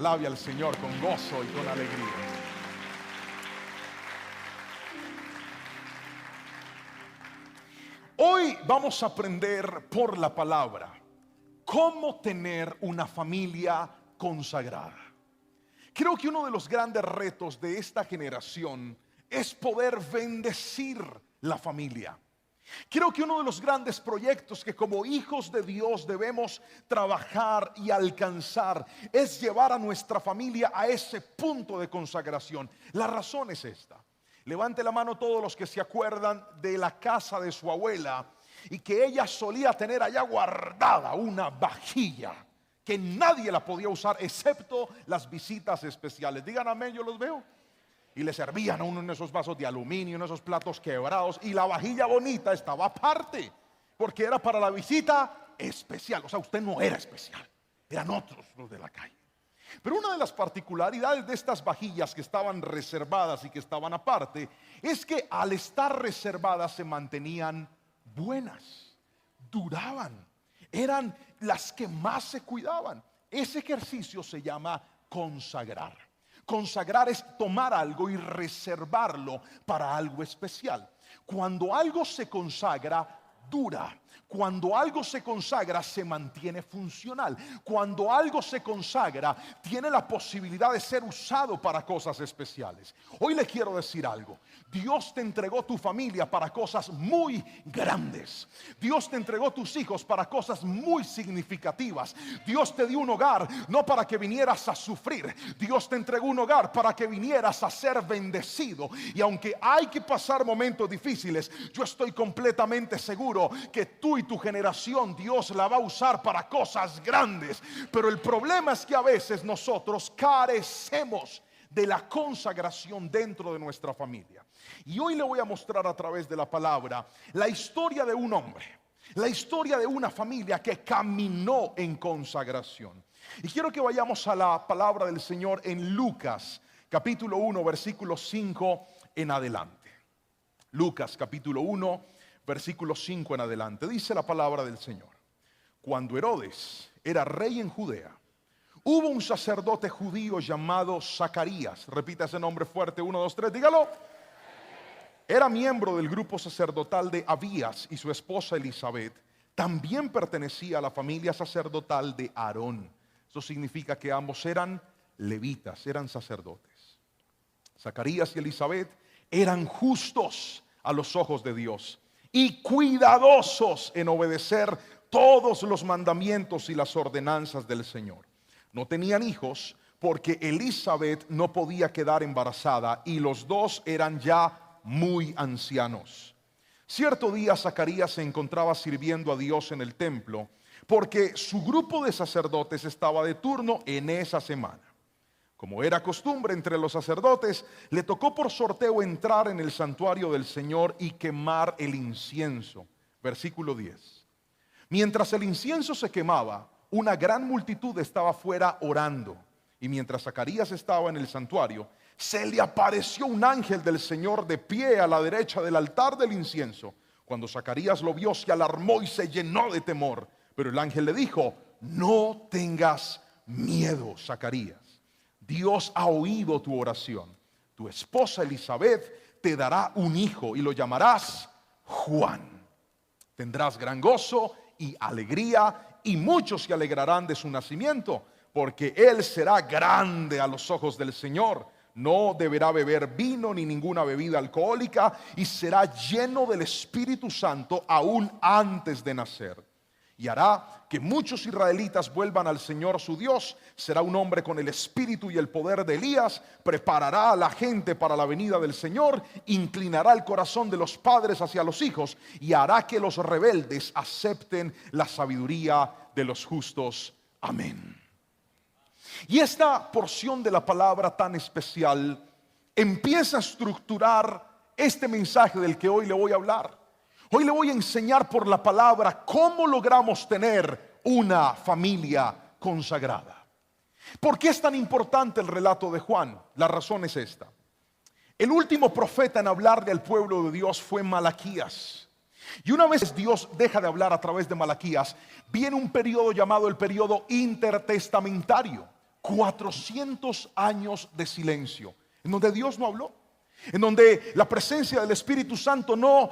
Alabe al Señor con gozo y con alegría. Hoy vamos a aprender por la palabra cómo tener una familia consagrada. Creo que uno de los grandes retos de esta generación es poder bendecir la familia. Creo que uno de los grandes proyectos que como hijos de Dios debemos trabajar y alcanzar es llevar a nuestra familia a ese punto de consagración. La razón es esta. Levante la mano todos los que se acuerdan de la casa de su abuela y que ella solía tener allá guardada una vajilla que nadie la podía usar excepto las visitas especiales. Digan amén, yo los veo. Y le servían a uno en esos vasos de aluminio, en esos platos quebrados, y la vajilla bonita estaba aparte, porque era para la visita especial. O sea, usted no era especial, eran otros los de la calle. Pero una de las particularidades de estas vajillas que estaban reservadas y que estaban aparte es que al estar reservadas se mantenían buenas, duraban, eran las que más se cuidaban. Ese ejercicio se llama consagrar. Consagrar es tomar algo y reservarlo para algo especial. Cuando algo se consagra, dura. Cuando algo se consagra, se mantiene funcional. Cuando algo se consagra, tiene la posibilidad de ser usado para cosas especiales. Hoy le quiero decir algo. Dios te entregó tu familia para cosas muy grandes. Dios te entregó tus hijos para cosas muy significativas. Dios te dio un hogar no para que vinieras a sufrir. Dios te entregó un hogar para que vinieras a ser bendecido. Y aunque hay que pasar momentos difíciles, yo estoy completamente seguro que tú y tu generación Dios la va a usar para cosas grandes. Pero el problema es que a veces nosotros carecemos de la consagración dentro de nuestra familia. Y hoy le voy a mostrar a través de la palabra la historia de un hombre, la historia de una familia que caminó en consagración. Y quiero que vayamos a la palabra del Señor en Lucas capítulo 1 versículo 5 en adelante. Lucas capítulo 1 versículo 5 en adelante. Dice la palabra del Señor: cuando Herodes era rey en Judea, hubo un sacerdote judío llamado Zacarías. Repita ese nombre fuerte, 1, 2, 3, dígalo. Era miembro del grupo sacerdotal de Abías, y su esposa Elizabeth también pertenecía a la familia sacerdotal de Aarón. Eso significa que ambos eran levitas, eran sacerdotes. Zacarías y Elizabeth eran justos a los ojos de Dios y cuidadosos en obedecer todos los mandamientos y las ordenanzas del Señor. No tenían hijos porque Elizabeth no podía quedar embarazada y los dos eran ya muy ancianos. Cierto día Zacarías se encontraba sirviendo a Dios en el templo porque su grupo de sacerdotes estaba de turno en esa semana. Como era costumbre entre los sacerdotes, le tocó por sorteo entrar en el santuario del Señor y quemar el incienso. Versículo 10. Mientras el incienso se quemaba, una gran multitud estaba fuera orando. Y mientras Zacarías estaba en el santuario, se le apareció un ángel del Señor de pie a la derecha del altar del incienso. Cuando Zacarías lo vio, se alarmó y se llenó de temor. Pero el ángel le dijo: no tengas miedo, Zacarías. Dios ha oído tu oración. Tu esposa Elizabeth te dará un hijo y lo llamarás Juan. Tendrás gran gozo y alegría, y muchos se alegrarán de su nacimiento, porque él será grande a los ojos del Señor. No deberá beber vino ni ninguna bebida alcohólica, y será lleno del Espíritu Santo aún antes de nacer. Y hará que muchos israelitas vuelvan al Señor su Dios. Será un hombre con el espíritu y el poder de Elías. Preparará a la gente para la venida del Señor. Inclinará el corazón de los padres hacia los hijos, y hará que los rebeldes acepten la sabiduría de los justos. Amén. Y esta porción de la palabra tan especial empieza a estructurar este mensaje del que hoy le voy a hablar. Hoy le voy a enseñar por la palabra cómo logramos tener una familia consagrada. ¿Por qué es tan importante el relato de Juan? La razón es esta. El último profeta en hablarle al pueblo de Dios fue Malaquías. Y una vez Dios deja de hablar a través de Malaquías, viene un periodo llamado el periodo intertestamentario. 400 años de silencio, en donde Dios no habló, en donde la presencia del Espíritu Santo no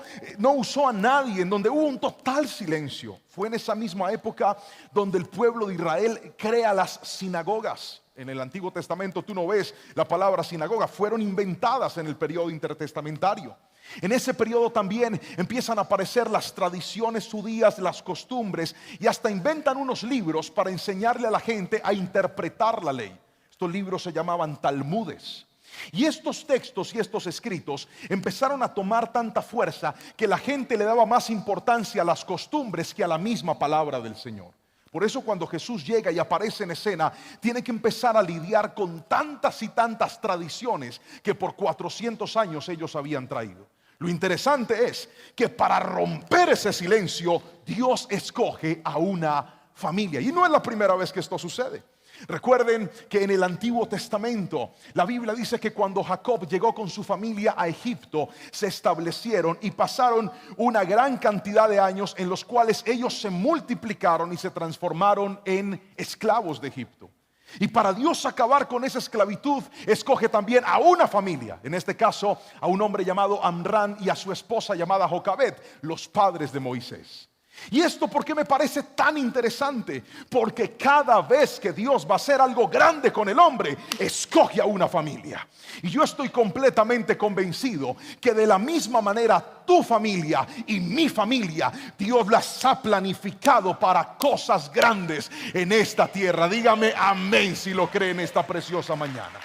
usó a nadie, en donde hubo un total silencio. Fue en esa misma época donde el pueblo de Israel crea las sinagogas. En el Antiguo Testamento tú no ves la palabra sinagoga, fueron inventadas en el periodo intertestamentario. En ese periodo también empiezan a aparecer las tradiciones judías, las costumbres, y hasta inventan unos libros para enseñarle a la gente a interpretar la ley. Estos libros se llamaban talmudes. Y estos textos y estos escritos empezaron a tomar tanta fuerza que la gente le daba más importancia a las costumbres que a la misma palabra del Señor. Por eso cuando Jesús llega y aparece en escena, tiene que empezar a lidiar con tantas y tantas tradiciones que por 400 años ellos habían traído. Lo interesante es que para romper ese silencio, Dios escoge a una familia. Y no es la primera vez que esto sucede. Recuerden que en el Antiguo Testamento la Biblia dice que cuando Jacob llegó con su familia a Egipto, se establecieron y pasaron una gran cantidad de años en los cuales ellos se multiplicaron y se transformaron en esclavos de Egipto. Y para Dios acabar con esa esclavitud, escoge también a una familia, en este caso a un hombre llamado Amrán y a su esposa llamada Jocabed, los padres de Moisés. Y esto, ¿por qué me parece tan interesante? Porque cada vez que Dios va a hacer algo grande con el hombre, escoge a una familia. Y yo estoy completamente convencido que de la misma manera tu familia y mi familia, Dios las ha planificado para cosas grandes en esta tierra. Dígame amén si lo cree en esta preciosa mañana.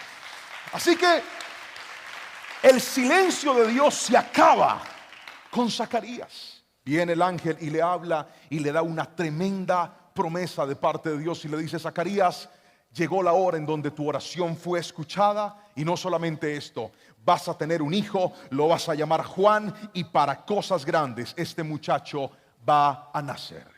Así que el silencio de Dios se acaba con Zacarías. Viene el ángel y le habla y le da una tremenda promesa de parte de Dios y le dice: Zacarías, llegó la hora en donde tu oración fue escuchada, y no solamente esto, vas a tener un hijo, lo vas a llamar Juan, y para cosas grandes este muchacho va a nacer.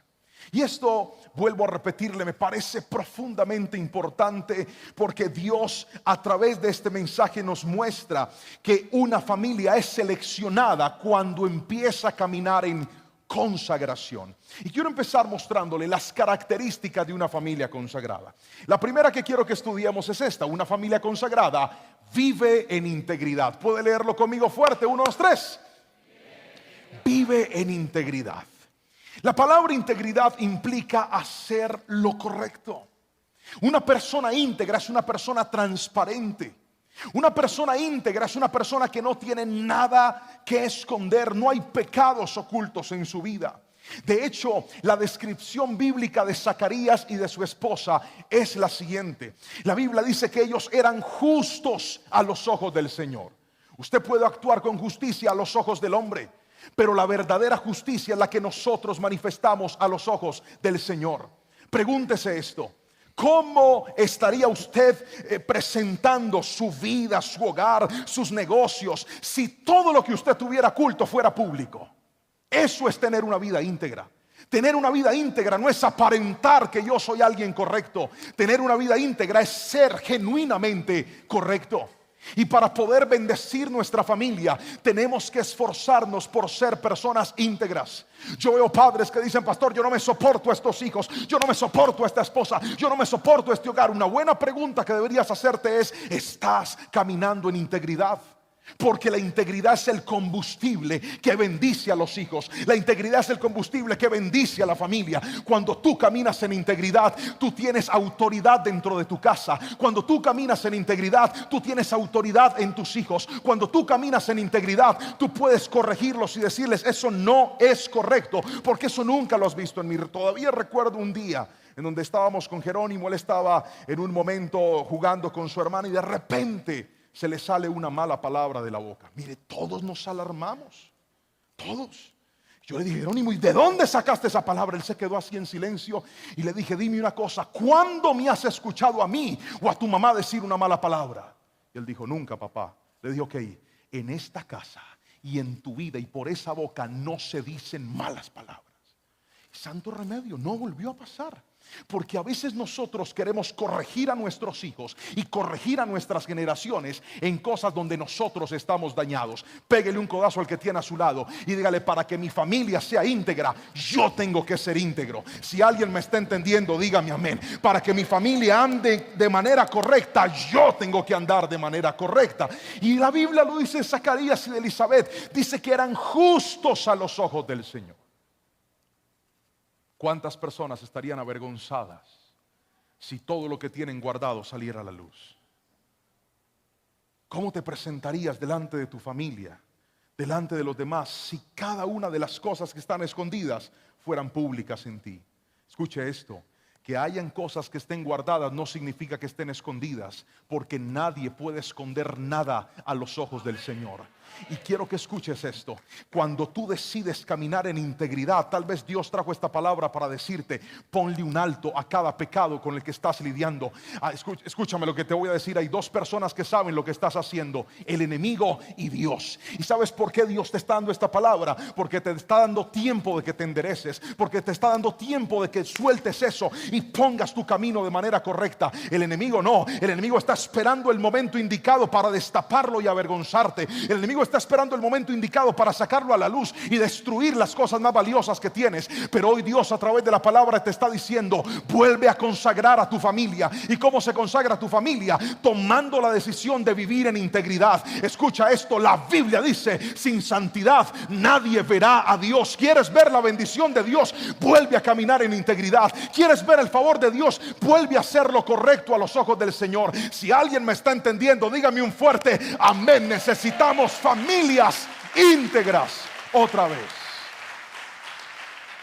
Y esto, vuelvo a repetirle, me parece profundamente importante, porque Dios a través de este mensaje nos muestra que una familia es seleccionada cuando empieza a caminar en consagración. Y quiero empezar mostrándole las características de una familia consagrada. La primera que quiero que estudiemos es esta: una familia consagrada vive en integridad. ¿Puede leerlo conmigo fuerte? 1, 2, 3. Vive en integridad. La palabra integridad implica hacer lo correcto. Una persona íntegra es una persona transparente. Una persona íntegra es una persona que no tiene nada que esconder. No hay pecados ocultos en su vida. De hecho, la descripción bíblica de Zacarías y de su esposa es la siguiente. La Biblia dice que ellos eran justos a los ojos del Señor. Usted puede actuar con justicia a los ojos del hombre, pero la verdadera justicia es la que nosotros manifestamos a los ojos del Señor. Pregúntese esto: ¿cómo estaría usted presentando su vida, su hogar, sus negocios, si todo lo que usted tuviera oculto fuera público? Eso es tener una vida íntegra. Tener una vida íntegra no es aparentar que yo soy alguien correcto. Tener una vida íntegra es ser genuinamente correcto. Y para poder bendecir nuestra familia, tenemos que esforzarnos por ser personas íntegras. Yo veo padres que dicen: pastor, yo no me soporto a estos hijos, yo no me soporto a esta esposa, yo no me soporto a este hogar. Una buena pregunta que deberías hacerte es: ¿estás caminando en integridad? Porque la integridad es el combustible que bendice a los hijos. La integridad es el combustible que bendice a la familia. Cuando tú caminas en integridad, tú tienes autoridad dentro de tu casa. Cuando tú caminas en integridad, tú tienes autoridad en tus hijos. Cuando tú caminas en integridad, tú puedes corregirlos y decirles: eso no es correcto, porque eso nunca lo has visto en mí. Todavía recuerdo un día en donde estábamos con Jerónimo. Él estaba en un momento jugando con su hermana y de repente se le sale una mala palabra de la boca. Mire, todos nos alarmamos, todos. Yo le dije: Jerónimo, ¿y de dónde sacaste esa palabra? Él se quedó así en silencio y le dije: dime una cosa, ¿cuándo me has escuchado a mí o a tu mamá decir una mala palabra? Y él dijo: nunca, papá. Le dije: ok, en esta casa y en tu vida y por esa boca no se dicen malas palabras. Santo remedio, no volvió a pasar. Porque a veces nosotros queremos corregir a nuestros hijos y corregir a nuestras generaciones en cosas donde nosotros estamos dañados. Péguele un codazo al que tiene a su lado y dígale: para que mi familia sea íntegra, yo tengo que ser íntegro. Si alguien me está entendiendo, dígame amén. Para que mi familia ande de manera correcta, yo tengo que andar de manera correcta. Y la Biblia lo dice de Zacarías y de Elizabeth. Dice que eran justos a los ojos del Señor. ¿Cuántas personas estarían avergonzadas si todo lo que tienen guardado saliera a la luz? ¿Cómo te presentarías delante de tu familia, delante de los demás, si cada una de las cosas que están escondidas fueran públicas en ti? Escuche esto: que hayan cosas que estén guardadas no significa que estén escondidas, porque nadie puede esconder nada a los ojos del Señor. Y quiero que escuches esto: cuando tú decides caminar en integridad, tal vez Dios trajo esta palabra para decirte: ponle un alto a cada pecado con el que estás lidiando. Escúchame lo que te voy a decir. Hay dos personas que saben lo que estás haciendo: el enemigo y Dios. ¿Y sabes por qué Dios te está dando esta palabra? Porque te está dando tiempo de que te endereces, porque te está dando tiempo de que sueltes eso y pongas tu camino de manera correcta. El enemigo no. El enemigo está esperando el momento indicado para destaparlo y avergonzarte. El enemigo está esperando el momento indicado para sacarlo a la luz y destruir las cosas más valiosas que tienes. Pero hoy Dios, a través de la palabra, te está diciendo: vuelve a consagrar a tu familia. ¿Y cómo se consagra a tu familia? Tomando la decisión de vivir en integridad. Escucha esto: la Biblia dice: sin santidad nadie verá a Dios. ¿Quieres ver la bendición de Dios? Vuelve a caminar en integridad. ¿Quieres ver el favor de Dios? Vuelve a hacer lo correcto a los ojos del Señor. Si alguien me está entendiendo, dígame un fuerte amén. Necesitamos familias íntegras otra vez.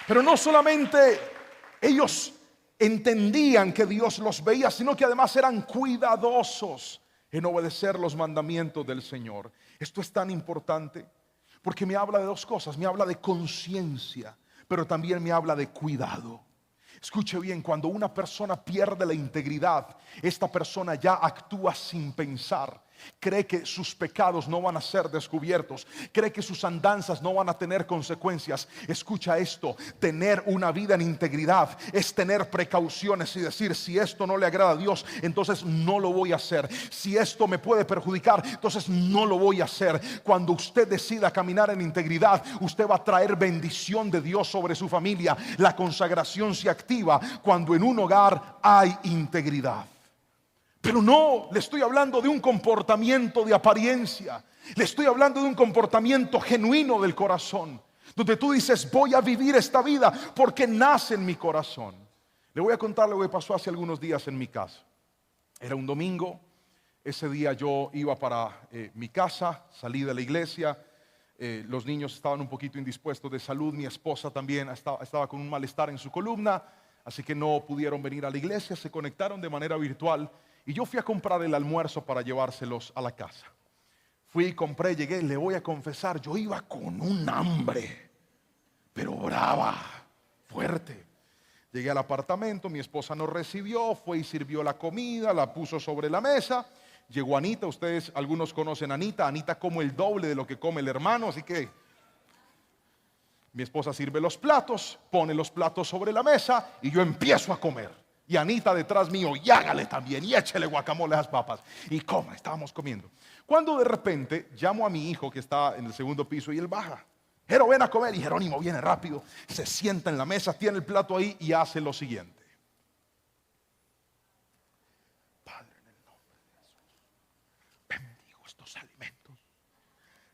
Pero no solamente ellos entendían que Dios los veía, sino que además eran cuidadosos en obedecer los mandamientos del Señor. Esto es tan importante porque me habla de dos cosas: me habla de conciencia, pero también me habla de cuidado. Escuche bien: cuando una persona pierde la integridad, esta persona ya actúa sin pensar. Cree que sus pecados no van a ser descubiertos, cree que sus andanzas no van a tener consecuencias. Escucha esto: tener una vida en integridad es tener precauciones y decir: si esto no le agrada a Dios, entonces no lo voy a hacer. Si esto me puede perjudicar, entonces no lo voy a hacer. Cuando usted decida caminar en integridad, usted va a traer bendición de Dios sobre su familia. La consagración se activa cuando en un hogar hay integridad. Pero no le estoy hablando de un comportamiento de apariencia. Le estoy hablando de un comportamiento genuino del corazón, donde tú dices: voy a vivir esta vida porque nace en mi corazón. Le voy a contar lo que pasó hace algunos días en mi casa. Era un domingo. Ese día yo iba para mi casa, salí de la iglesia. Los niños estaban un poquito indispuestos de salud. Mi esposa también estaba con un malestar en su columna, así que no pudieron venir a la iglesia. Se conectaron de manera virtual. Y yo fui a comprar el almuerzo para llevárselos a la casa. Fui y compré, llegué. Le voy a confesar, yo iba con un hambre, pero brava, fuerte. Llegué al apartamento, mi esposa nos recibió, fue y sirvió la comida, la puso sobre la mesa. Llegó Anita, ustedes algunos conocen a Anita. Anita come el doble de lo que come el hermano, así que mi esposa sirve los platos, pone los platos sobre la mesa y yo empiezo a comer. Y Anita detrás mío: y hágale también, y échele guacamole a las papas. Y coma, estábamos comiendo. Cuando de repente llamo a mi hijo que está en el segundo piso y él baja. Jero, ven a comer. Y Jerónimo viene rápido, se sienta en la mesa, tiene el plato ahí y hace lo siguiente: Padre, en el nombre de Jesús, bendigo estos alimentos.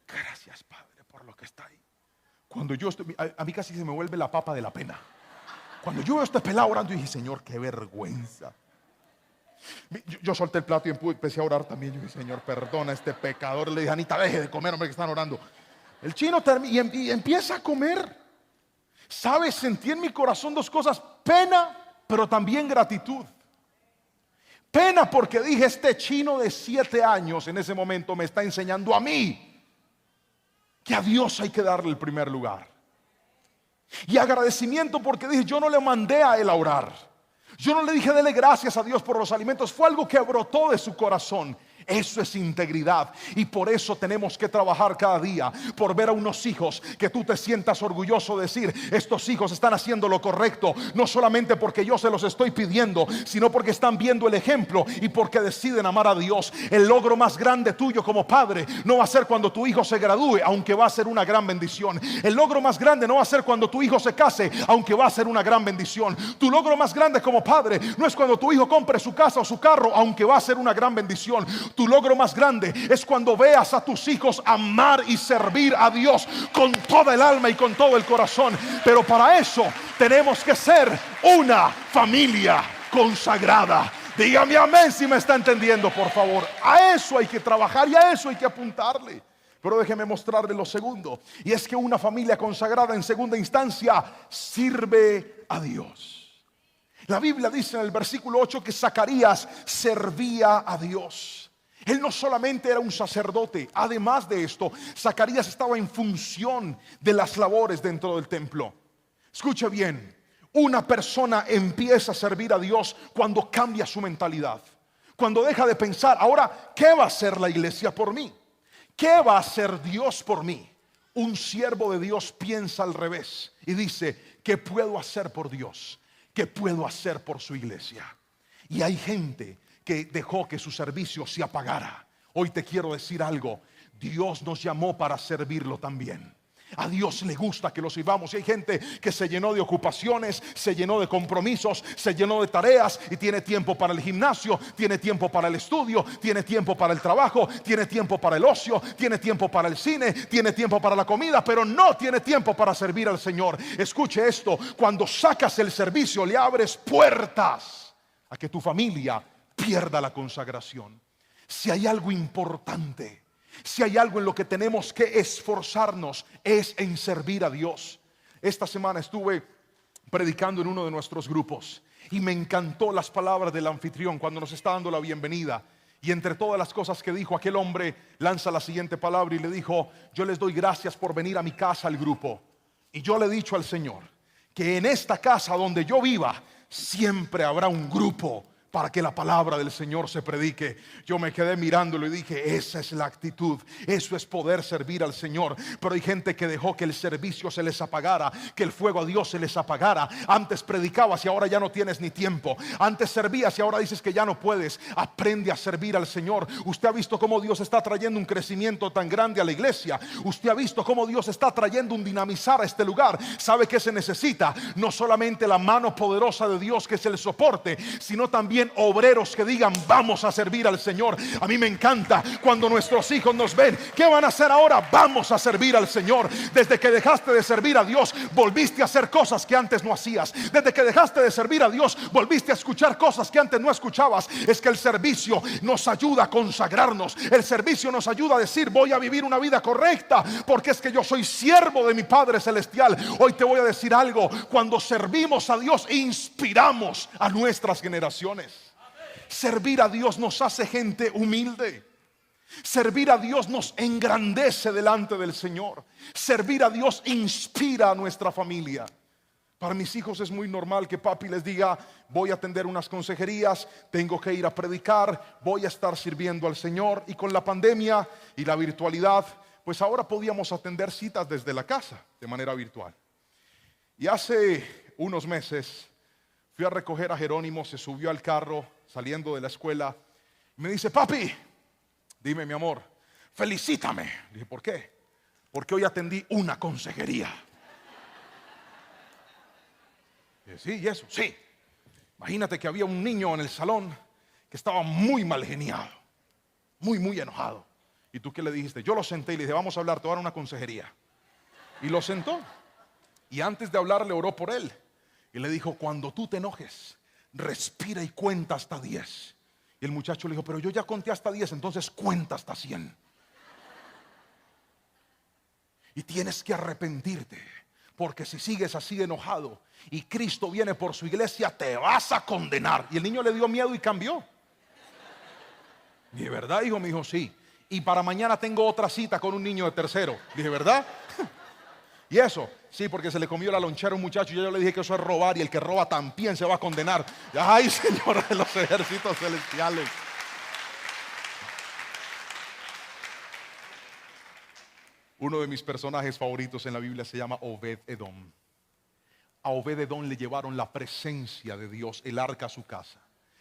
Gracias, Padre, por lo que está ahí. Cuando yo estoy, a mí casi se me vuelve la papa de la pena. Cuando yo veo a este pelado orando, dije: Señor, qué vergüenza. Yo solté el plato y empecé a orar también. Yo dije: Señor, perdona a este pecador. Le dije: Anita, deje de comer, hombre, que están orando. El chino termina y empieza a comer. ¿Sabes? Sentí en mi corazón dos cosas: pena, pero también gratitud. Pena porque dije: este chino de 7 años en ese momento me está enseñando a mí que a Dios hay que darle el primer lugar. Y agradecimiento porque dije: yo no le mandé a él a orar, yo no le dije: dele gracias a Dios por los alimentos. Fue algo que brotó de su corazón. Eso es integridad. Y por eso tenemos que trabajar cada día por ver a unos hijos que tú te sientas orgulloso de decir: estos hijos están haciendo lo correcto, no solamente porque yo se los estoy pidiendo, sino porque están viendo el ejemplo y porque deciden amar a Dios. El logro más grande tuyo como padre no va a ser cuando tu hijo se gradúe, aunque va a ser una gran bendición. El logro más grande no va a ser cuando tu hijo se case, aunque va a ser una gran bendición. Tu logro más grande como padre no es cuando tu hijo compre su casa o su carro, aunque va a ser una gran bendición. Tu logro más grande es cuando veas a tus hijos amar y servir a Dios con toda el alma y con todo el corazón. Pero para eso tenemos que ser una familia consagrada. Dígame amén si me está entendiendo, por favor. A eso hay que trabajar y a eso hay que apuntarle. Pero déjeme mostrarle lo segundo, y es que una familia consagrada en segunda instancia sirve a Dios. La Biblia dice en el versículo 8 que Zacarías servía a Dios. Él no solamente era un sacerdote, además de esto, Zacarías estaba en función de las labores dentro del templo. Escuche bien, una persona empieza a servir a Dios cuando cambia su mentalidad, cuando deja de pensar: ahora, ¿qué va a hacer la iglesia por mí? ¿Qué va a hacer Dios por mí? Un siervo de Dios piensa al revés y dice: ¿qué puedo hacer por Dios? ¿Qué puedo hacer por su iglesia? Y hay gente que dejó que su servicio se apagara. Hoy te quiero decir algo: Dios nos llamó para servirlo también. A Dios le gusta que lo sirvamos. Y hay gente que se llenó de ocupaciones, se llenó de compromisos, se llenó de tareas y tiene tiempo para el gimnasio, tiene tiempo para el estudio, tiene tiempo para el trabajo, tiene tiempo para el ocio, tiene tiempo para el cine, tiene tiempo para la comida, pero no tiene tiempo para servir al Señor. Escuche esto: cuando sacas el servicio, le abres puertas a que tu familia pierda la consagración. Si hay algo importante, si hay algo en lo que tenemos que esforzarnos, es en servir a Dios. Esta semana estuve predicando en uno de nuestros grupos y me encantó las palabras del anfitrión cuando nos está dando la bienvenida. Y entre todas las cosas que dijo, aquel hombre lanza la siguiente palabra y le dijo: yo les doy gracias por venir a mi casa al grupo. Y yo le he dicho al Señor que en esta casa donde yo viva siempre habrá un grupo para que la palabra del Señor se predique. Yo me quedé mirándolo y dije: esa es la actitud, eso es poder servir al Señor. Pero hay gente que dejó que el servicio se les apagara, que el fuego a Dios se les apagara. Antes predicabas y ahora ya no tienes ni tiempo. Antes servías y ahora dices que ya no puedes. Aprende a servir al Señor. Usted ha visto cómo Dios está trayendo un crecimiento tan grande a la iglesia. Usted ha visto cómo Dios está trayendo un dinamizar a este lugar. ¿Sabe qué se necesita? No solamente la mano poderosa de Dios, que es el soporte, sino también obreros que digan: vamos a servir al Señor. A mí me encanta cuando nuestros hijos nos ven. ¿Qué van a hacer ahora? Vamos a servir al Señor. Desde que dejaste de servir a Dios, volviste a hacer cosas que antes no hacías. Desde que dejaste de servir a Dios, volviste a escuchar cosas que antes no escuchabas. Es que el servicio nos ayuda a consagrarnos. El servicio nos ayuda a decir: voy a vivir una vida correcta, porque es que yo soy siervo de mi Padre Celestial. Hoy te voy a decir algo: cuando servimos a Dios, inspiramos a nuestras generaciones. Servir a Dios nos hace gente humilde. Servir a Dios nos engrandece delante del Señor. Servir a Dios inspira a nuestra familia. Para mis hijos es muy normal que papi les diga: voy a atender unas consejerías, tengo que ir a predicar, voy a estar sirviendo al Señor. Y con la pandemia y la virtualidad, pues ahora podíamos atender citas desde la casa de manera virtual. Y hace unos meses fui a recoger a Jerónimo, se subió al carro saliendo de la escuela y me dice: papi, dime mi amor, felicítame. Le dije: ¿por qué? Porque hoy atendí una consejería. Y dije: sí, y eso, sí. Imagínate que había un niño en el salón que estaba muy mal geniado, muy enojado. ¿Y tú qué le dijiste? Yo lo senté y le dije: vamos a hablar, te voy a dar una consejería. Y lo sentó. Y antes de hablar le oró por él. Y le dijo: cuando tú te enojes, respira y cuenta hasta 10. Y el muchacho le dijo: pero yo ya conté hasta 10, entonces cuenta hasta 100. Y tienes que arrepentirte, porque si sigues así enojado y Cristo viene por su iglesia, te vas a condenar. Y el niño le dio miedo y cambió. Dije: ¿verdad, hijo? Me dijo: sí. Y para mañana tengo otra cita con un niño de tercero. Dije: ¿verdad? ¿Y eso? Sí, porque se le comió la lonchera a un muchacho y yo le dije que eso es robar, y el que roba también se va a condenar. Ay, Señor de los ejércitos celestiales. Uno de mis personajes favoritos en la Biblia se llama Obed-Edom. A Obed-Edom le llevaron la presencia de Dios, el arca, a su casa.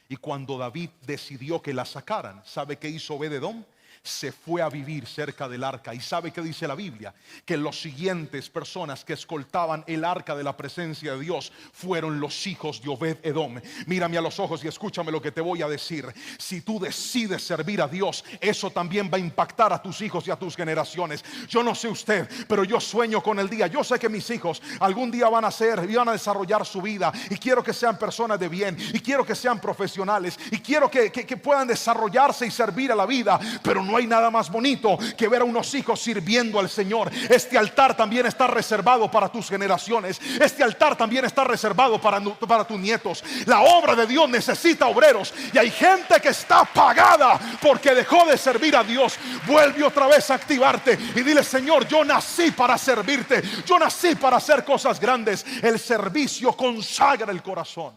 Y cuando David decidió que la sacaran, ¿sabe qué hizo Obed-Edom? Se fue a vivir cerca del arca. ¿Y sabe qué dice la Biblia? Que los siguientes personas que escoltaban el arca de la presencia de Dios fueron los hijos de Obed-Edom. Mírame a los ojos y escúchame lo que te voy a decir. Si tú decides servir a Dios, eso también va a impactar a tus hijos y a tus generaciones. Yo no sé usted, pero yo sueño con el día. Yo sé que mis hijos algún día van a ser y van a desarrollar su vida, y quiero que sean personas de bien, y quiero que sean profesionales, y quiero que puedan desarrollarse y servir a la vida. Pero no hay nada más bonito que ver a unos hijos sirviendo al Señor. Este altar también está reservado para tus generaciones. Este altar también está reservado para tus nietos. La obra de Dios necesita obreros, y hay gente que está apagada porque dejó de servir a Dios. Vuelve otra vez a activarte y dile: Señor, yo nací para servirte, yo nací para hacer cosas grandes. El servicio consagra el corazón.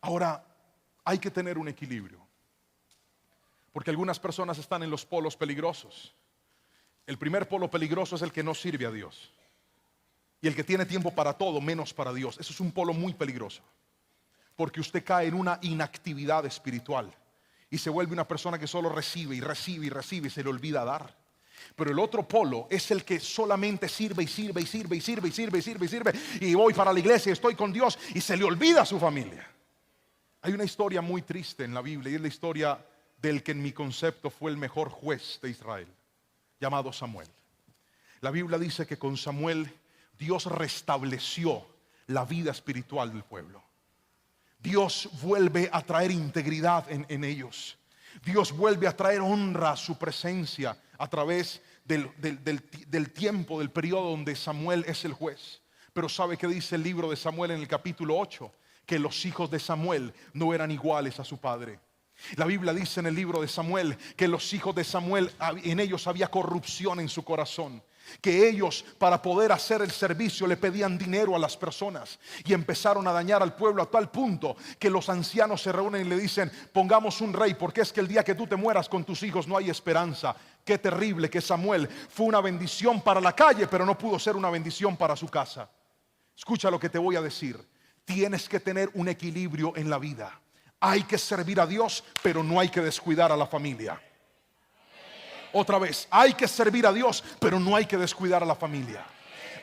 Ahora, hay que tener un equilibrio, porque algunas personas están en los polos peligrosos. El primer polo peligroso es el que no sirve a Dios, y el que tiene tiempo para todo menos para Dios. Eso es un polo muy peligroso, porque usted cae en una inactividad espiritual y se vuelve una persona que solo recibe y recibe y recibe y se le olvida dar. Pero el otro polo es el que solamente sirve y sirve y sirve y sirve y sirve y sirve y sirve, y voy para la iglesia y estoy con Dios, y se le olvida a su familia. Hay una historia muy triste en la Biblia, y es la historia del que en mi concepto fue el mejor juez de Israel, llamado Samuel. La Biblia dice que con Samuel Dios restableció la vida espiritual del pueblo. Dios vuelve a traer integridad en ellos. Dios vuelve a traer honra a su presencia a través del tiempo, del periodo donde Samuel es el juez. Pero ¿sabe qué dice el libro de Samuel en el capítulo 8? Que los hijos de Samuel no eran iguales a su padre. La Biblia dice en el libro de Samuel que los hijos de Samuel, en ellos había corrupción en su corazón, que ellos, para poder hacer el servicio, le pedían dinero a las personas, y empezaron a dañar al pueblo a tal punto que los ancianos se reúnen y le dicen: pongamos un rey, porque es que el día que tú te mueras con tus hijos no hay esperanza. Qué terrible que Samuel fue una bendición para la calle, pero no pudo ser una bendición para su casa. Escucha lo que te voy a decir. Tienes que tener un equilibrio en la vida. Hay que servir a Dios, pero no hay que descuidar a la familia. Otra vez, hay que servir a Dios, pero no hay que descuidar a la familia.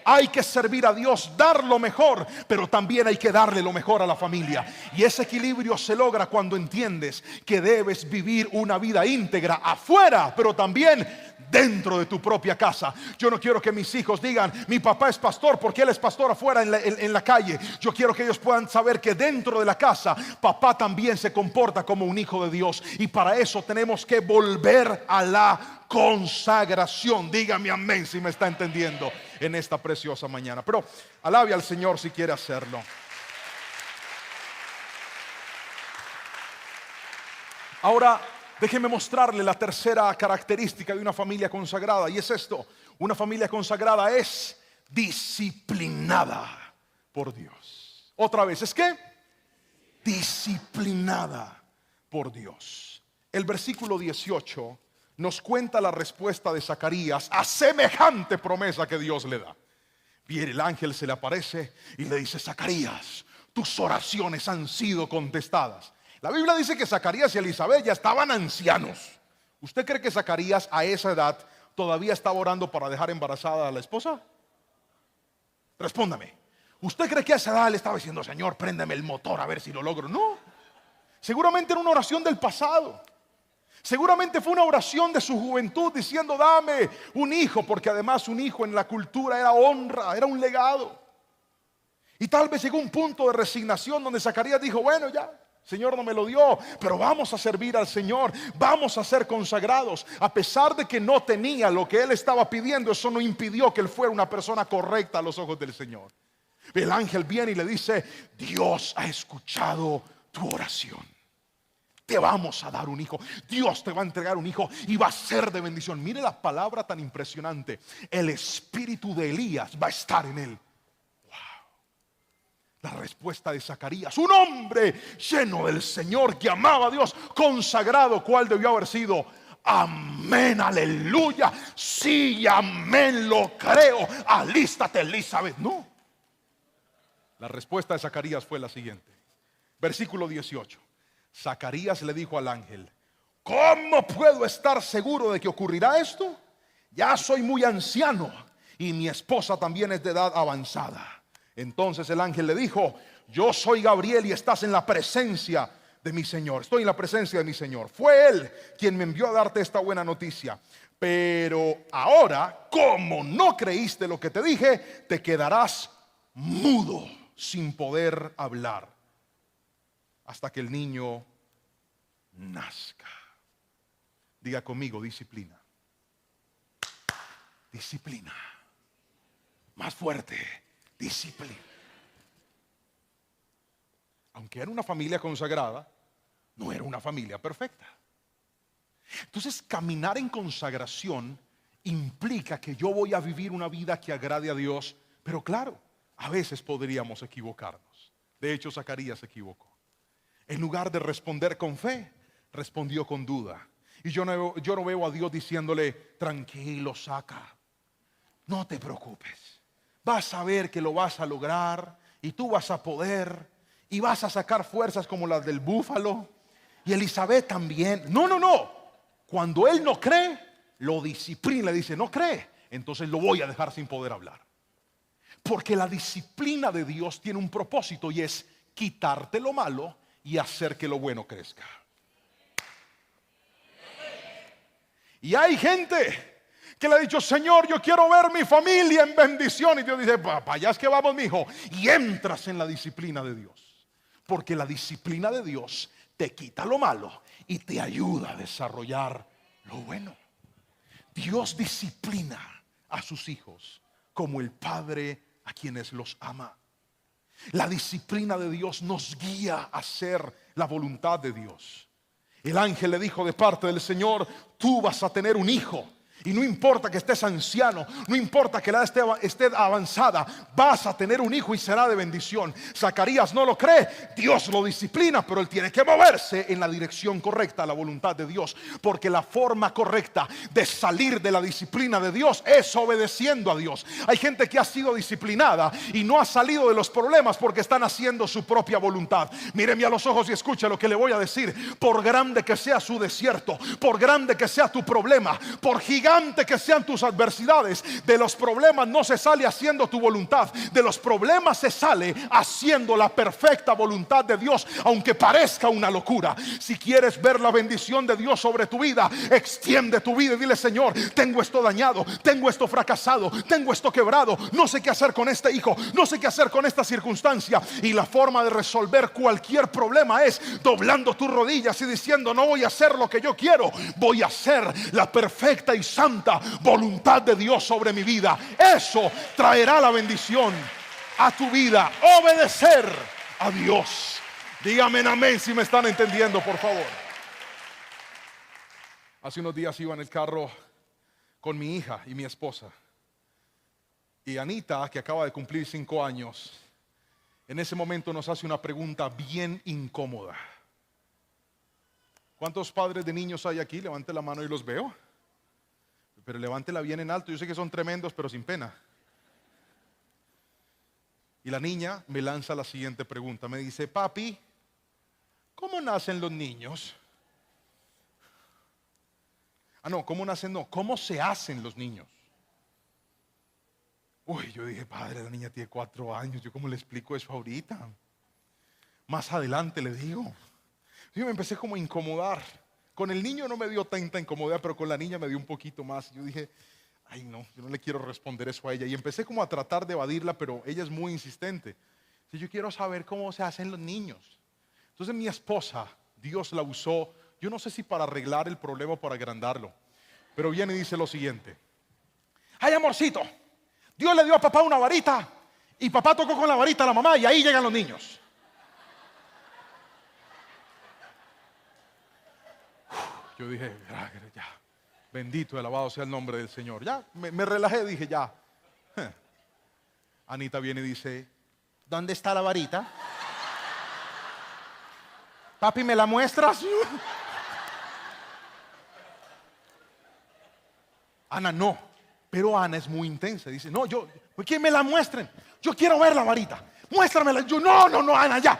Hay que servir a Dios, dar lo mejor, pero también hay que darle lo mejor a la familia. Y ese equilibrio se logra cuando entiendes que debes vivir una vida íntegra afuera, pero también dentro de tu propia casa. Yo no quiero que mis hijos digan: mi papá es pastor porque él es pastor afuera en la calle. Yo quiero que ellos puedan saber que dentro de la casa papá también se comporta como un hijo de Dios. Y para eso tenemos que volver a la consagración. Dígame amén si me está entendiendo en esta preciosa mañana. Pero alabe al Señor si quiere hacerlo. Ahora déjeme mostrarle la tercera característica de una familia consagrada, y es esto: una familia consagrada es disciplinada por Dios. Otra vez, ¿es qué? Disciplinada por Dios. El versículo 18 nos cuenta la respuesta de Zacarías a semejante promesa que Dios le da. Viene el ángel, se le aparece y le dice: Zacarías, tus oraciones han sido contestadas. La Biblia dice que Zacarías y Elizabeth ya estaban ancianos. ¿Usted cree que Zacarías a esa edad todavía estaba orando para dejar embarazada a la esposa? Respóndame. ¿Usted cree que a esa edad le estaba diciendo: Señor, préndeme el motor a ver si lo logro? No. Seguramente era una oración del pasado. Seguramente fue una oración de su juventud diciendo: dame un hijo, porque además un hijo en la cultura era honra, era un legado. Y tal vez llegó un punto de resignación donde Zacarías dijo: bueno, ya, Señor no me lo dio, pero vamos a servir al Señor, vamos a ser consagrados. A pesar de que no tenía lo que él estaba pidiendo, eso no impidió que él fuera una persona correcta a los ojos del Señor. El ángel viene y le dice: Dios ha escuchado tu oración. Te vamos a dar un hijo. Dios te va a entregar un hijo y va a ser de bendición. Mire la palabra tan impresionante: el espíritu de Elías va a estar en él. Wow. La respuesta de Zacarías, un hombre lleno del Señor que amaba a Dios, consagrado, ¿cuál debió haber sido? Amén, aleluya, sí, amén, lo creo, alístate, Elizabeth. No, la respuesta de Zacarías fue la siguiente. Versículo 18. Zacarías le dijo al ángel: ¿cómo puedo estar seguro de que ocurrirá esto? Ya soy muy anciano y mi esposa también es de edad avanzada. Entonces el ángel le dijo: yo soy Gabriel y estás en la presencia de mi Señor. Estoy en la presencia de mi Señor. Fue Él quien me envió a darte esta buena noticia. Pero ahora, como no creíste lo que te dije, te quedarás mudo, sin poder hablar, hasta que el niño nazca. Diga conmigo: disciplina. Disciplina. Más fuerte. Disciplina. Aunque era una familia consagrada, no era una familia perfecta. Entonces, caminar en consagración implica que yo voy a vivir una vida que agrade a Dios. Pero claro, a veces podríamos equivocarnos. De hecho, Zacarías se equivocó. En lugar de responder con fe, respondió con duda. Y yo no veo a Dios diciéndole: tranquilo, Zaca, no te preocupes, vas a ver que lo vas a lograr y tú vas a poder y vas a sacar fuerzas como las del búfalo, y Elizabeth también. No, no, no. Cuando él no cree, lo disciplina, le dice: no cree, entonces lo voy a dejar sin poder hablar. Porque la disciplina de Dios tiene un propósito, y es quitarte lo malo y hacer que lo bueno crezca. Y hay gente que le ha dicho: Señor, yo quiero ver mi familia en bendición. Y Dios dice: para allá es que vamos, mi hijo. Y entras en la disciplina de Dios. Porque la disciplina de Dios te quita lo malo y te ayuda a desarrollar lo bueno. Dios disciplina a sus hijos como el Padre a quienes los ama. La disciplina de Dios nos guía a hacer la voluntad de Dios. El ángel le dijo de parte del Señor: tú vas a tener un hijo. Y no importa que estés anciano, no importa que la edad esté avanzada, vas a tener un hijo y será de bendición. Zacarías no lo cree, Dios lo disciplina, pero él tiene que moverse en la dirección correcta, la voluntad de Dios. Porque la forma correcta de salir de la disciplina de Dios es obedeciendo a Dios. Hay gente que ha sido disciplinada y no ha salido de los problemas porque están haciendo su propia voluntad. Míreme a los ojos y escuche lo que le voy a decir. Por grande que sea su desierto, por grande que sea tu problema, por gigante que sean tus adversidades, de los problemas no se sale haciendo tu voluntad. De los problemas se sale haciendo la perfecta voluntad de Dios, aunque parezca una locura. Si quieres ver la bendición de Dios sobre tu vida, extiende tu vida y dile: Señor, tengo esto dañado, tengo esto fracasado, tengo esto quebrado, no sé qué hacer con este hijo, no sé qué hacer con esta circunstancia. Y la forma de resolver cualquier problema es doblando tus rodillas y diciendo: no voy a hacer lo que yo quiero, voy a hacer la perfecta y santa voluntad de Dios sobre mi vida. Eso traerá la bendición a tu vida. Obedecer a Dios. Dígame amén si me están entendiendo, por favor. Hace unos días iba en el carro con mi hija y mi esposa, y Anita, que acaba de cumplir 5 años, en ese momento nos hace una pregunta bien incómoda. ¿Cuántos padres de niños hay aquí? Levante la mano y los veo. Pero levántela bien en alto. Yo sé que son tremendos, pero sin pena. Y la niña me lanza la siguiente pregunta. Me dice: papi, ¿cómo nacen los niños? No, ¿cómo nacen? No, ¿cómo se hacen los niños? Uy, yo dije: padre, la niña tiene 4 años. ¿Yo cómo le explico eso ahorita? Más adelante le digo. Yo me empecé como a incomodar. Con el niño no me dio tanta incomodidad, pero con la niña me dio un poquito más. Yo dije: ay no, yo no le quiero responder eso a ella. Y empecé como a tratar de evadirla, pero ella es muy insistente. Si yo quiero saber cómo se hacen los niños. Entonces mi esposa, Dios la usó, yo no sé si para arreglar el problema o para agrandarlo, pero viene y dice lo siguiente: ay, amorcito, Dios le dio a papá una varita y papá tocó con la varita a la mamá y ahí llegan los niños. Yo dije: ya, bendito y alabado sea el nombre del Señor. Ya, me relajé, dije: ya. Anita viene y dice: ¿dónde está la varita? Papi, ¿me la muestras? Ana no, pero Ana es muy intensa. Dice, no, yo, que me la muestren. Yo quiero ver la varita. Muéstramela. Yo, no, Ana, ya.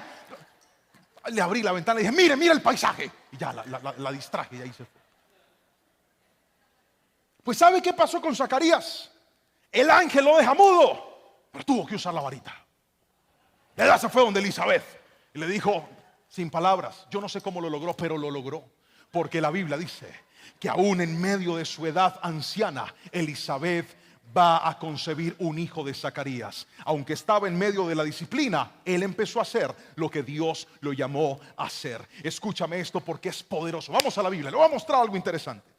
Le abrí la ventana y dije, mire el paisaje. Y ya la distraje y ahí se fue. Pues ¿sabe qué pasó con Zacarías? El ángel lo deja mudo, pero tuvo que usar la varita. Y ella se fue donde Elizabeth y le dijo, sin palabras, yo no sé cómo lo logró, pero lo logró. Porque la Biblia dice que aún en medio de su edad anciana, Elizabeth va a concebir un hijo de Zacarías. Aunque estaba en medio de la disciplina, él empezó a hacer lo que Dios lo llamó a hacer. Escúchame esto porque es poderoso. Vamos a la Biblia, le voy a mostrar algo interesante.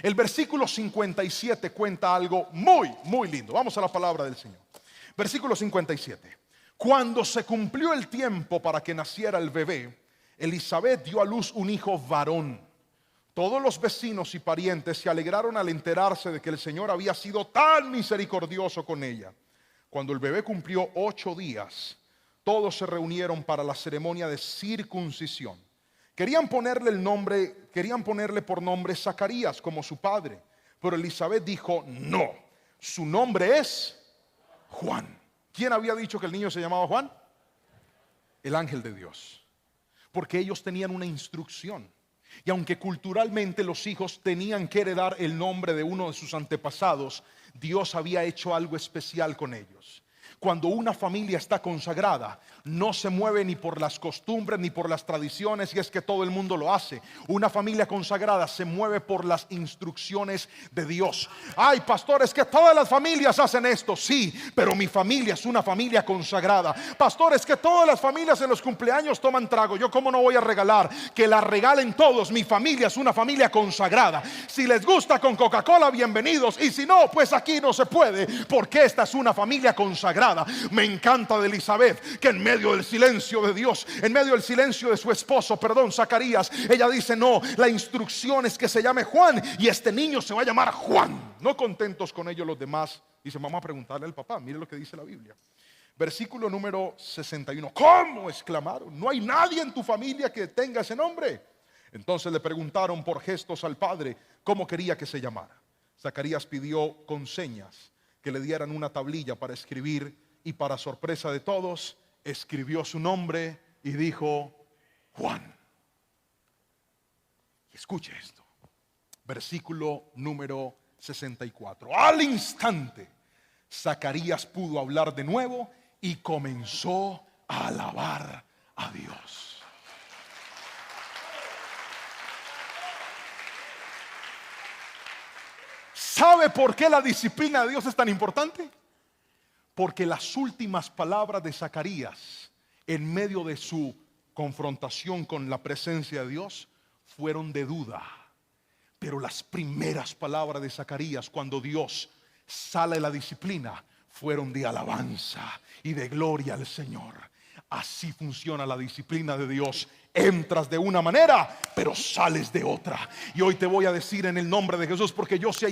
El versículo 57 cuenta algo muy lindo. Vamos a la palabra del Señor. Versículo 57. Cuando se cumplió el tiempo para que naciera el bebé, Elizabeth dio a luz un hijo varón. Todos los vecinos y parientes se alegraron al enterarse de que el Señor había sido tan misericordioso con ella. Cuando el bebé cumplió 8 días, todos se reunieron para la ceremonia de circuncisión. Querían ponerle por nombre Zacarías como su padre, pero Elizabeth dijo, no, su nombre es Juan. ¿Quién había dicho que el niño se llamaba Juan? El ángel de Dios. Porque ellos tenían una instrucción. Y aunque culturalmente los hijos tenían que heredar el nombre de uno de sus antepasados, Dios había hecho algo especial con ellos. Cuando una familia está consagrada, no se mueve ni por las costumbres ni por las tradiciones, y es que todo el mundo lo hace. Una familia consagrada se mueve por las instrucciones de Dios. Ay, pastor, es que todas las familias hacen esto. Sí, pero mi familia es una familia consagrada. Pastor, es que todas las familias en los cumpleaños toman trago. Yo cómo no voy a regalar, que la regalen todos. Mi familia es una familia consagrada. Si les gusta con Coca-Cola, bienvenidos, y si no, pues aquí no se puede, porque esta es una familia consagrada. Me encanta de Elizabeth, que en medio del silencio de Dios, en medio del silencio de su esposo, Zacarías, ella dice, no, la instrucción es que se llame Juan, y este niño se va a llamar Juan. No contentos con ello los demás, dice, vamos a preguntarle al papá. Mire lo que dice la Biblia. Versículo número 61. ¿Cómo? Exclamaron, no hay nadie en tu familia que tenga ese nombre. Entonces le preguntaron por gestos al padre cómo quería que se llamara. Zacarías pidió con señas que le dieran una tablilla para escribir, y para sorpresa de todos, escribió su nombre y dijo Juan. Y escuche esto, versículo número 64. Al instante, Zacarías pudo hablar de nuevo y comenzó a alabar a Dios. ¿Sabe por qué la disciplina de Dios es tan importante? Porque las últimas palabras de Zacarías, en medio de su confrontación con la presencia de Dios, fueron de duda. Pero las primeras palabras de Zacarías, cuando Dios sale de la disciplina, fueron de alabanza y de gloria al Señor. Así funciona la disciplina de Dios. Entras de una manera, pero sales de otra. Y hoy te voy a decir en el nombre de Jesús, porque yo sé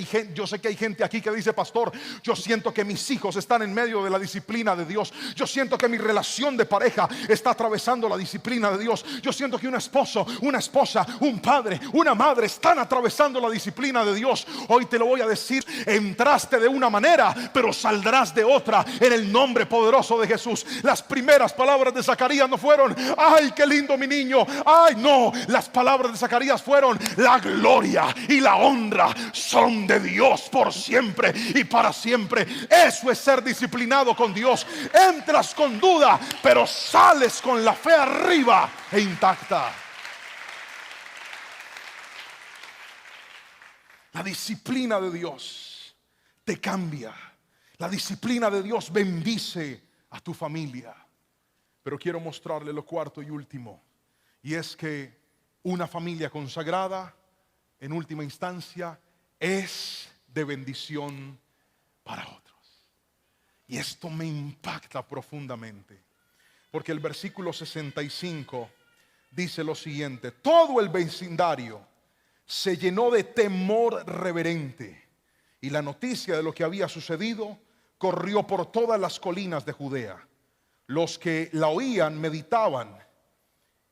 que hay gente aquí que dice, pastor, yo siento que mis hijos están en medio de la disciplina de Dios. Yo siento que mi relación de pareja está atravesando la disciplina de Dios. Yo siento que un esposo, una esposa, un padre, una madre están atravesando la disciplina de Dios. Hoy te lo voy a decir, entraste de una manera, pero saldrás de otra, en el nombre poderoso de Jesús. Las primeras palabras de Zacarías no fueron, ay, qué lindo mi niño. Ay, no, las palabras de Zacarías fueron, la gloria y la honra son de Dios por siempre y para siempre. Eso es ser disciplinado con Dios. Entras con duda, pero sales con la fe arriba e intacta. La disciplina de Dios te cambia. La disciplina de Dios bendice a tu familia. Pero quiero mostrarle lo cuarto y último. Y es que una familia consagrada, en última instancia, es de bendición para otros. Y esto me impacta profundamente, porque el versículo 65 dice lo siguiente: todo el vecindario se llenó de temor reverente, y la noticia de lo que había sucedido corrió por todas las colinas de Judea. Los que la oían meditaban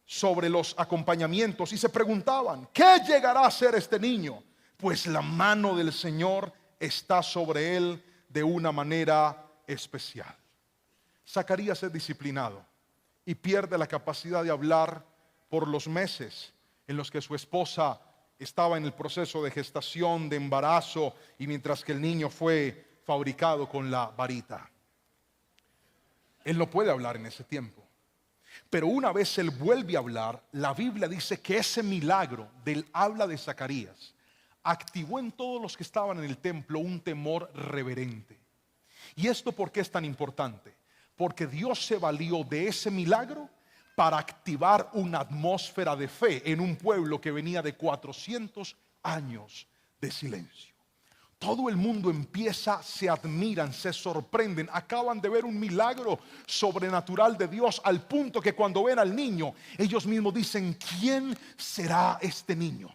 sobre los acompañamientos y se preguntaban: ¿qué llegará a ser este niño? Pues la mano del Señor está sobre él de una manera especial. Zacarías es disciplinado y pierde la capacidad de hablar por los meses en los que su esposa estaba en el proceso de gestación, de embarazo, y mientras que el niño fue fabricado con la varita. Él no puede hablar en ese tiempo. Pero una vez él vuelve a hablar, la Biblia dice que ese milagro del habla de Zacarías activó en todos los que estaban en el templo un temor reverente. ¿Y esto por qué es tan importante? Porque Dios se valió de ese milagro para activar una atmósfera de fe en un pueblo que venía de 400 años de silencio. Todo el mundo empieza, se admiran, se sorprenden, acaban de ver un milagro sobrenatural de Dios, al punto que cuando ven al niño, ellos mismos dicen: ¿quién será este niño?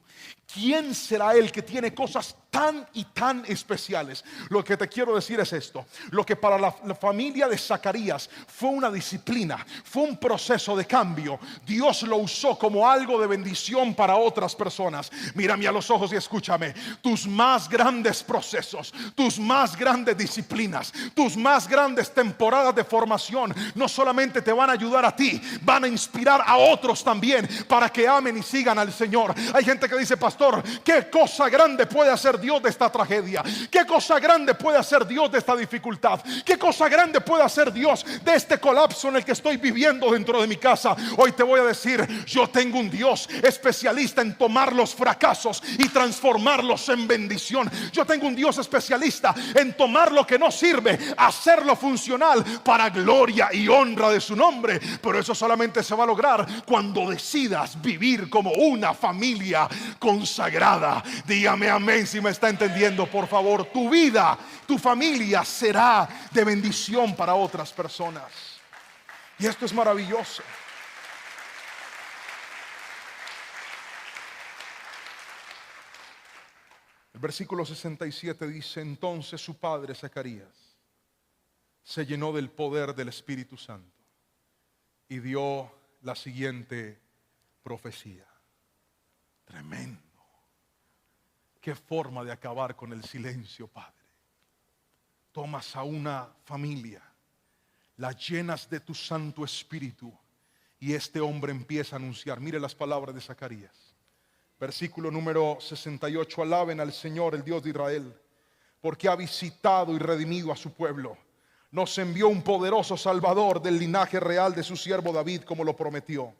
¿Quién será él que tiene cosas tan y tan especiales? Lo que te quiero decir es esto: lo que para la familia de Zacarías fue una disciplina, fue un proceso de cambio, Dios lo usó como algo de bendición para otras personas. Mírame a los ojos y escúchame. Tus más grandes procesos, tus más grandes disciplinas, tus más grandes temporadas de formación no solamente te van a ayudar a ti, van a inspirar a otros también para que amen y sigan al Señor. Hay gente que dice: pastor, ¿qué cosa grande puede hacer Dios de esta tragedia? ¿Qué cosa grande puede hacer Dios de esta dificultad? ¿Qué cosa grande puede hacer Dios de este colapso en el que estoy viviendo dentro de mi casa? Hoy te voy a decir: yo tengo un Dios especialista en tomar los fracasos y transformarlos en bendición. Yo tengo un Dios especialista en tomar lo que no sirve, hacerlo funcional para gloria y honra de su nombre. Pero eso solamente se va a lograr cuando decidas vivir como una familia consagrada. Dígame amén si me está entendiendo, por favor. Tu vida, tu familia será de bendición para otras personas. Y esto es maravilloso. El versículo 67 dice: entonces su padre Zacarías se llenó del poder del Espíritu Santo y dio la siguiente profecía. Tremendo. Qué forma de acabar con el silencio, Padre. Tomas a una familia, la llenas de tu Santo Espíritu, y este hombre empieza a anunciar. Mire las palabras de Zacarías. Versículo número 68. Alaben al Señor, el Dios de Israel, porque ha visitado y redimido a su pueblo. Nos envió un poderoso Salvador del linaje real de su siervo David, como lo prometió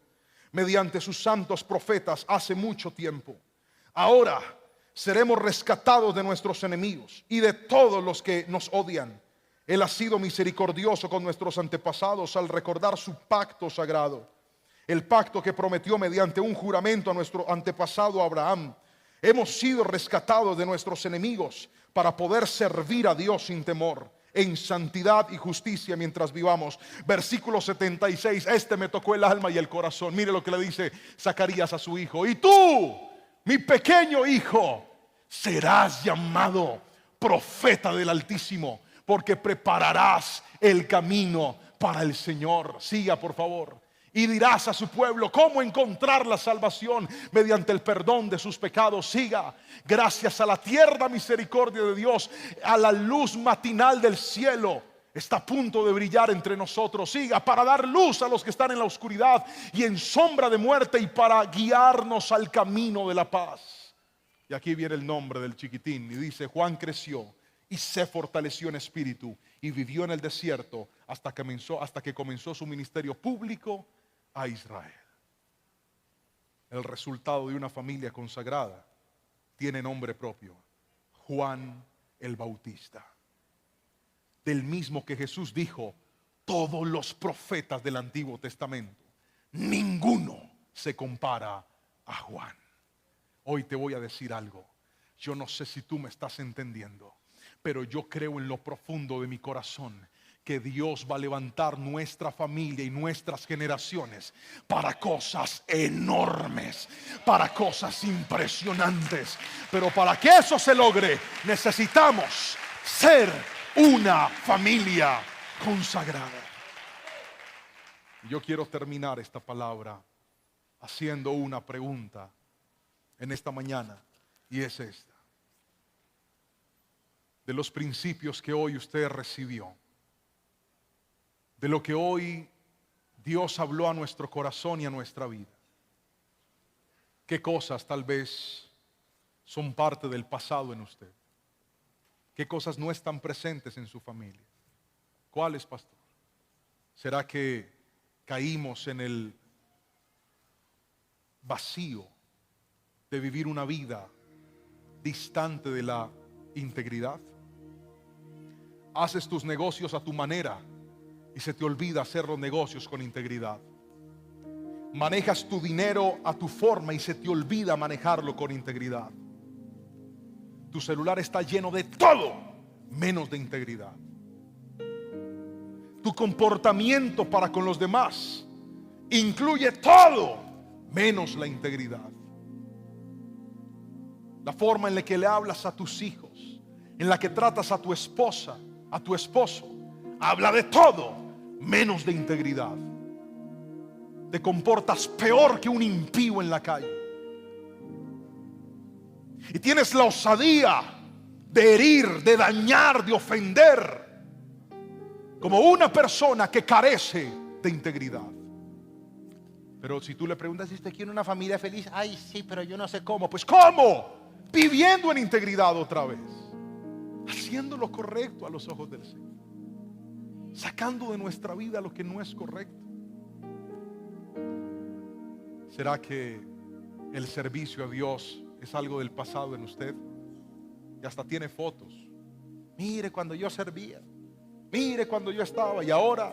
mediante sus santos profetas hace mucho tiempo. Ahora seremos rescatados de nuestros enemigos y de todos los que nos odian. Él ha sido misericordioso con nuestros antepasados al recordar su pacto sagrado, el pacto que prometió mediante un juramento a nuestro antepasado Abraham. Hemos sido rescatados de nuestros enemigos para poder servir a Dios sin temor, en santidad y justicia mientras vivamos. Versículo 76. Este me tocó el alma y el corazón. Mire lo que le dice Zacarías a su hijo: y tú, mi pequeño hijo, serás llamado profeta del Altísimo, porque prepararás el camino para el Señor. Siga, por favor. Y dirás a su pueblo cómo encontrar la salvación mediante el perdón de sus pecados. Siga. Gracias a la tierna misericordia de Dios, a la luz matinal del cielo está a punto de brillar entre nosotros. Siga, para dar luz a los que están en la oscuridad y en sombra de muerte, y para guiarnos al camino de la paz. Y aquí viene el nombre del chiquitín, y dice: Juan creció y se fortaleció en espíritu y vivió en el desierto hasta que comenzó su ministerio público a Israel. El resultado de una familia consagrada tiene nombre propio: Juan el Bautista. Del mismo que Jesús dijo: todos los profetas del Antiguo Testamento, ninguno se compara a Juan. Hoy te voy a decir algo. Yo no sé si tú me estás entendiendo, pero yo creo en lo profundo de mi corazón que Dios va a levantar nuestra familia y nuestras generaciones para cosas enormes, para cosas impresionantes. Pero para que eso se logre, necesitamos ser una familia consagrada. Yo quiero terminar esta palabra haciendo una pregunta en esta mañana, y es esta: de los principios que hoy usted recibió, de lo que hoy Dios habló a nuestro corazón y a nuestra vida, ¿qué cosas tal vez son parte del pasado en usted? ¿Qué cosas no están presentes en su familia? ¿Cuáles, pastor? ¿Será que caímos en el vacío de vivir una vida distante de la integridad? Haces tus negocios a tu manera y se te olvida hacer los negocios con integridad. Manejas tu dinero a tu forma y se te olvida manejarlo con integridad. Tu celular está lleno de todo menos de integridad. Tu comportamiento para con los demás incluye todo menos la integridad. La forma en la que le hablas a tus hijos, en la que tratas a tu esposa, a tu esposo, habla de todo menos de integridad. Te comportas peor que un impío en la calle. Y tienes la osadía de herir, de dañar, de ofender, como una persona que carece de integridad. Pero si tú le preguntas si usted quiere una familia feliz, ay sí, pero yo no sé cómo. Pues ¿cómo? Viviendo en integridad otra vez, haciendo lo correcto a los ojos del Señor, sacando de nuestra vida lo que no es correcto. ¿Será que el servicio a Dios es algo del pasado en usted? Y hasta tiene fotos. Mire cuando yo servía, mire cuando yo estaba. Y ahora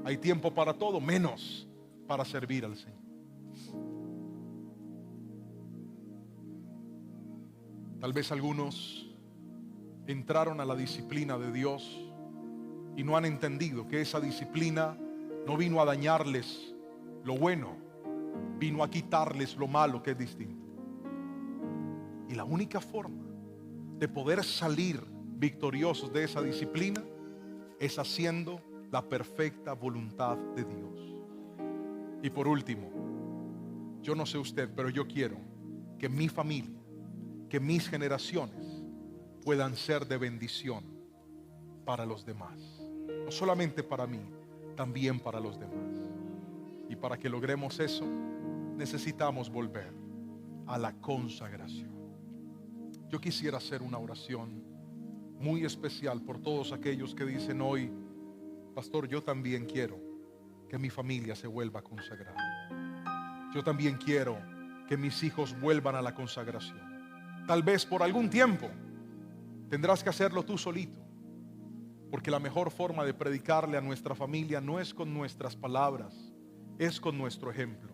hay tiempo para todo menos para servir al Señor. Tal vez algunos entraron a la disciplina de Dios y no han entendido que esa disciplina no vino a dañarles lo bueno, vino a quitarles lo malo, que es distinto. Y la única forma de poder salir victoriosos de esa disciplina es haciendo la perfecta voluntad de Dios. Y por último, yo no sé usted, pero yo quiero que mi familia, que mis generaciones puedan ser de bendición para los demás. No solamente para mí, también para los demás. Y para que logremos eso, necesitamos volver a la consagración. Yo quisiera hacer una oración muy especial por todos aquellos que dicen hoy: pastor, yo también quiero que mi familia se vuelva a consagrar. Yo también quiero que mis hijos vuelvan a la consagración. Tal vez por algún tiempo tendrás que hacerlo tú solito, porque la mejor forma de predicarle a nuestra familia no es con nuestras palabras, es con nuestro ejemplo.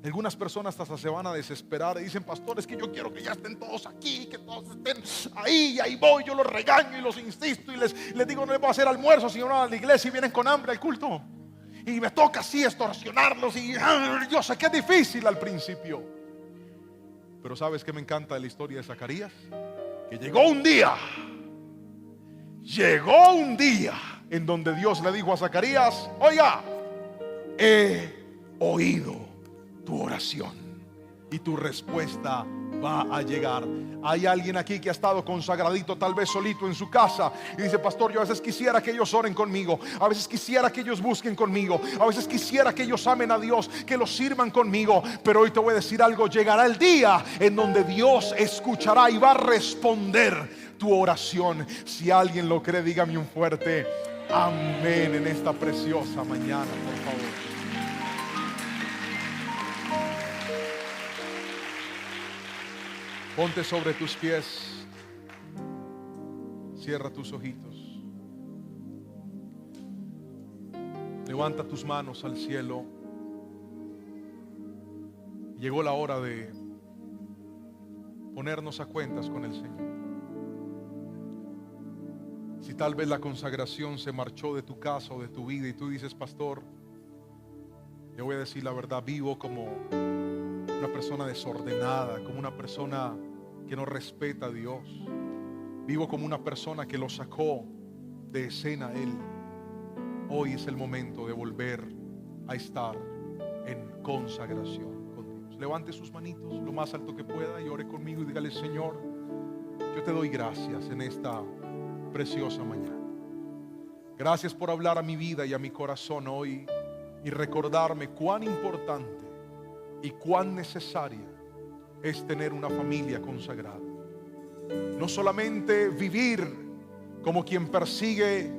Algunas personas hasta se van a desesperar y dicen: pastor, es que yo quiero que ya estén todos aquí, que todos estén ahí. Y ahí voy, yo los regaño y los insisto y les digo: no les voy a hacer almuerzo si no van a la iglesia y vienen con hambre al culto. Y me toca así extorsionarlos y yo sé que es difícil al principio. Pero ¿sabes qué me encanta de la historia de Zacarías? Que llegó un día en donde Dios le dijo a Zacarías: oiga, he oído tu oración y tu respuesta va a llegar. Hay alguien aquí que ha estado consagradito, tal vez solito en su casa, y dice: pastor, yo a veces quisiera que ellos oren conmigo, a veces quisiera que ellos busquen conmigo, a veces quisiera que ellos amen a Dios, que los sirvan conmigo. Pero hoy te voy a decir algo: llegará el día en donde Dios escuchará y va a responder tu oración. Si alguien lo cree, dígame un fuerte amén en esta preciosa mañana, por favor. Ponte sobre tus pies, cierra tus ojitos, levanta tus manos al cielo. Llegó la hora de ponernos a cuentas con el Señor. Si tal vez la consagración se marchó de tu casa o de tu vida y tú dices: pastor, le voy a decir la verdad, vivo como una persona desordenada, como una persona que no respeta a Dios, vivo como una persona que lo sacó de escena a Él. Hoy es el momento de volver a estar en consagración con Dios. Levante sus manitos lo más alto que pueda y ore conmigo y dígale: Señor, yo te doy gracias en esta preciosa mañana. Gracias por hablar a mi vida y a mi corazón hoy y recordarme cuán importante y cuán necesaria es tener una familia consagrada. No solamente vivir como quien persigue